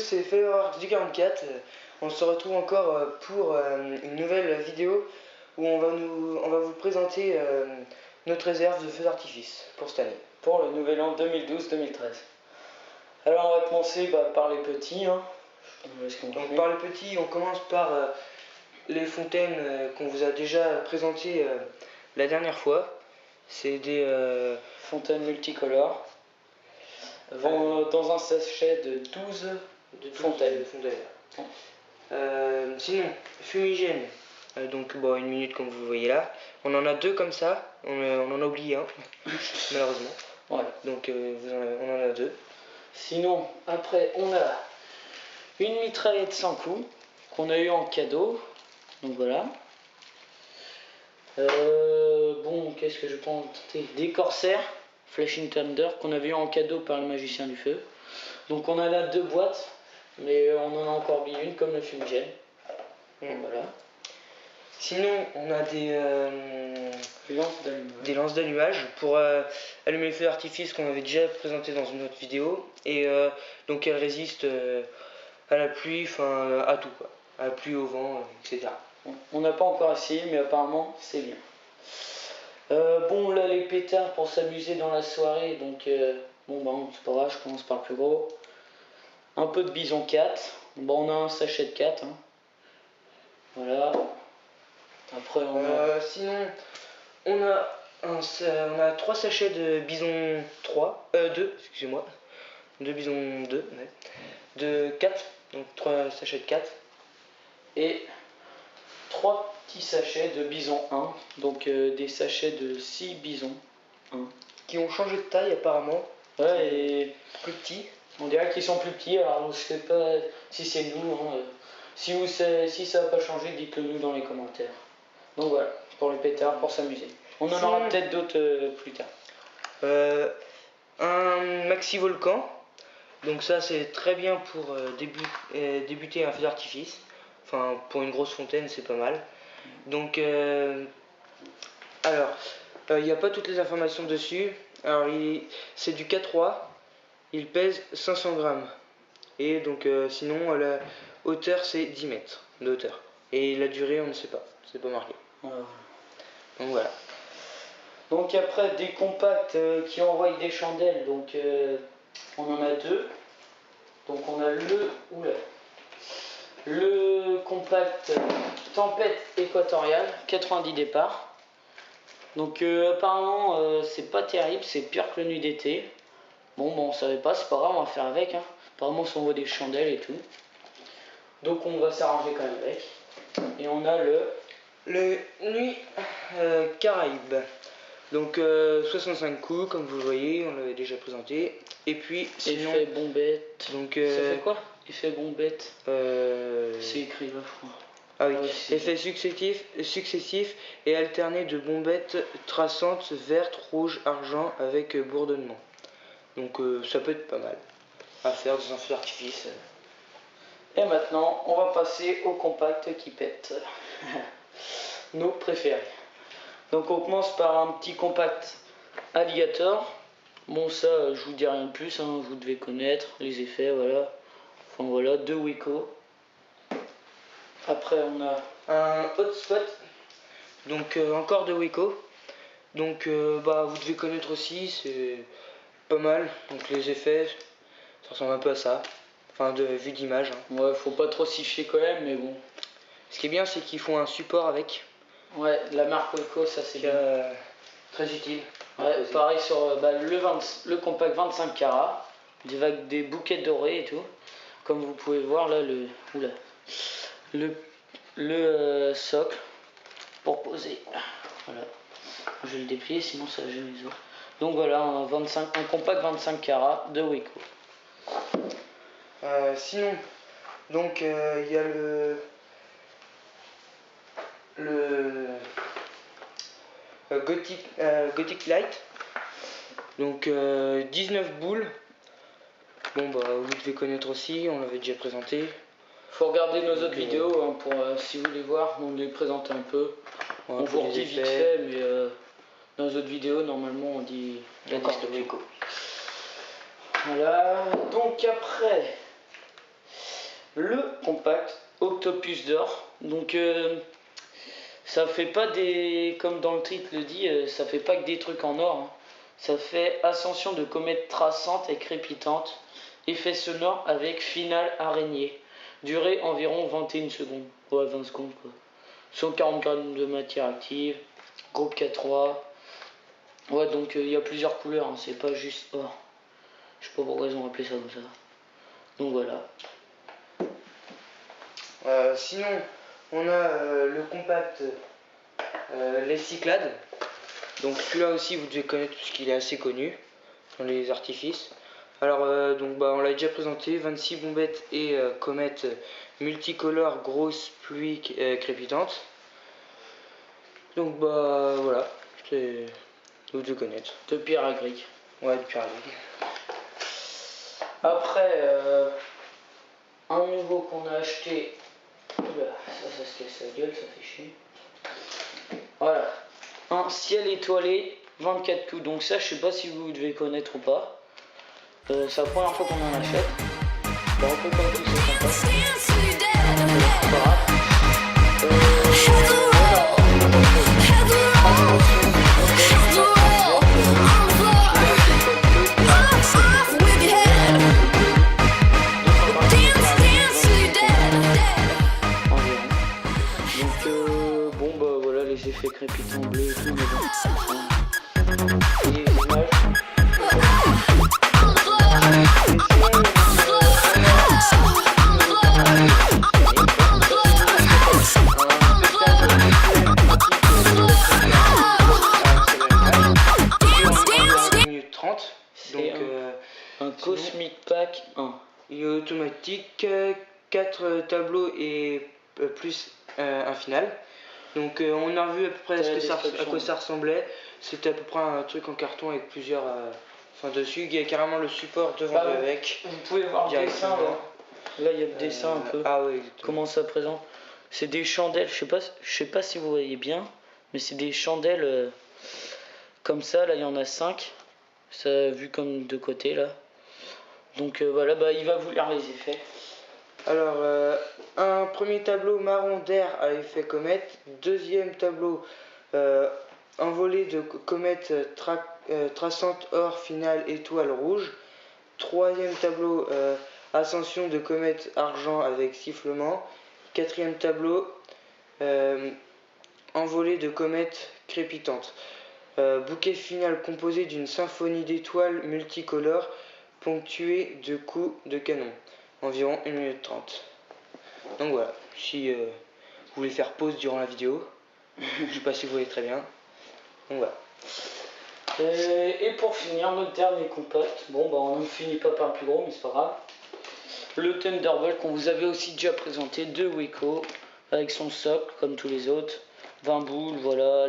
c'est Fireworks du 44. On se retrouve encore pour une nouvelle vidéo où on va vous présenter notre réserve de feux d'artifice pour cette année. Pour le nouvel an 2012-2013. Alors on va commencer par les petits. Donc par les petits, on commence par les fontaines qu'on vous a déjà présentées la dernière fois. C'est des fontaines multicolores. Dans un sachet de 12 fontaines. Sinon, fumigène. Donc bon, une minute comme vous voyez là. On en a deux comme ça. On en a oublié un, malheureusement. Voilà. Donc on en a deux. Sinon, après, on a une mitraillette sans coup qu'on a eu en cadeau. Donc voilà. Bon, qu'est-ce que je peux en tenter? Des corsaires Flashing Thunder qu'on avait eu en cadeau par le magicien du feu. Donc on a là deux boîtes, mais on en a encore mis une comme le fumigène. Voilà. Sinon, on a des lances d'allumage pour allumer les feux d'artifice qu'on avait déjà présenté dans une autre vidéo. Et donc elles résistent à la pluie, enfin à tout quoi. À la pluie, au vent, etc. On n'a pas encore essayé, mais apparemment c'est bien. Bon, là les pétards pour s'amuser dans la soirée, donc bon, c'est pas grave, je commence par le plus gros. Un peu de bison 4. Bon, on a un sachet de 4. Hein. Voilà. Après, sinon, on a 3 sachets de bison 2, excusez-moi. De bison 2, ouais. De 4, donc 3 sachets de 4. Et 3 petits sachets de bison 1, donc des sachets de 6 bisons 1. Qui ont changé de taille apparemment. Ouais, et plus petits. On dirait qu'ils sont plus petits, alors je sais pas si c'est nous. Hein. Si ça n'a pas changé, dites-le nous dans les commentaires. Donc voilà, pour le pétard, pour s'amuser. On en aura peut-être d'autres plus tard. Un maxi volcan. Donc ça c'est très bien pour débuter un feu d'artifice. Enfin pour une grosse fontaine c'est pas mal. Donc alors il n'y a pas toutes les informations dessus. Alors c'est du K3. Il pèse 500 grammes. Et donc sinon la hauteur c'est 10 mètres de hauteur. Et la durée on ne sait pas. C'est pas marqué. Donc voilà. Donc après des compacts qui envoient des chandelles. Donc on en a deux. Donc on a le compact tempête équatoriale, 90 départs. Donc apparemment c'est pas terrible, c'est pire que le nuit d'été. Bon, on savait pas, c'est pas grave, on va faire avec. Hein. Apparemment on s'envoie des chandelles et tout. Donc on va s'arranger quand même avec. Et on a le nuit Caraïbe. Donc 65 coups, comme vous le voyez, on l'avait déjà présenté. Et puis sinon, effet bombette. Donc ça fait quoi? Effet bombette. C'est écrit là, je crois. Ah oui, effet successif et alterné de bombettes traçantes verte, rouge, argent avec bourdonnement. Donc ça peut être pas mal à faire dans un feu d'artifice. Et maintenant, on va passer au compact qui pète. Nos préférés. Donc on commence par un petit compact alligator. Bon, ça je vous dis rien de plus, hein, vous devez connaître les effets, voilà. Enfin voilà, 2 Wico. Après on a un hotspot, donc encore de Wico. Donc vous devez connaître aussi, c'est pas mal. Donc les effets, ça ressemble un peu à ça. Enfin de vue d'image. Hein. Ouais, faut pas trop s'y fier quand même, mais bon. Ce qui est bien, c'est qu'ils font un support avec. Ouais, la marque Wico, ça c'est bien. Très utile. Ouais, pareil sur le compact 25 carats, des bouquets dorés et tout. Comme vous pouvez voir là, le socle pour poser. Voilà. Je vais le déplier, sinon ça gêne les autres. Donc voilà, un compact 25 carats de Wico. Sinon, donc il y a le Gothic Light, donc 19 boules. Bon vous devez connaître aussi, on l'avait déjà présenté. Faut regarder nos autres vidéos hein, pour si vous voulez voir, on les présente un peu. Ouais, on vous redit vite fait, mais dans nos autres vidéos normalement on dit encore de Wico. Voilà, donc après le compact Octopus d'or. Donc ça fait pas des, comme dans le titre le dit, ça fait pas que des trucs en or, hein. Ça fait ascension de comète traçante et crépitante, effet sonore avec finale araignée, durée environ 21 secondes, ouais 20 secondes quoi. 140 grammes de matière active, groupe K3. Ouais, donc il y a plusieurs couleurs, hein, c'est pas juste or. Je sais pas pourquoi ils ont appelé ça comme ça. Donc voilà. Sinon, on a le compact les Cyclades. Donc celui-là aussi vous devez connaître puisqu'il est assez connu dans les artifices. Alors on l'a déjà présenté, 26 bombettes et comètes multicolores, grosses pluies crépitantes. Donc voilà, vous devez connaître. De pierre à gris. Ouais, de pierre à gris. Après, un nouveau qu'on a acheté. Oula, ça se casse la gueule, ça fait chier. Voilà, un ciel étoilé 24 coups. Donc ça, je sais pas si vous devez connaître ou pas. C'est la première fois qu'on en achète. Bah, un peu comme tout, c'est sympa. Voilà. Les effets crépitants bleus et tout, mais bon. Et les images. C'est un Cosmic Pack 1. Il est automatique, 4 tableaux et plus un final. Donc on a revu à peu près à quoi ça ressemblait. C'était à peu près un truc en carton avec plusieurs dessus. Il y a carrément le support devant avec. Vous pouvez voir le dessin là. Là il y a le dessin un peu. Ah oui, comment ça présente. C'est des chandelles, je sais pas si vous voyez bien, mais c'est des chandelles comme ça, là il y en a 5. Ça vu comme de côté là. Donc voilà, il va vous lire les effets. Alors, un premier tableau marron d'air à effet comète, deuxième tableau envolée de comète traçante or finale étoile rouge, troisième tableau ascension de comète argent avec sifflement, quatrième tableau envolée de comète crépitante. Bouquet final composé d'une symphonie d'étoiles multicolores ponctuée de coups de canon. Environ 1 minute 30. Donc voilà, si vous voulez faire pause durant la vidéo, je sais pas si vous voyez très bien. Donc voilà. Et pour finir, notre dernier compact. On ne finit pas par le plus gros, mais c'est pas grave. Le Thunderbolt qu'on vous avait aussi déjà présenté de Weco, avec son socle comme tous les autres. 20 boules, voilà.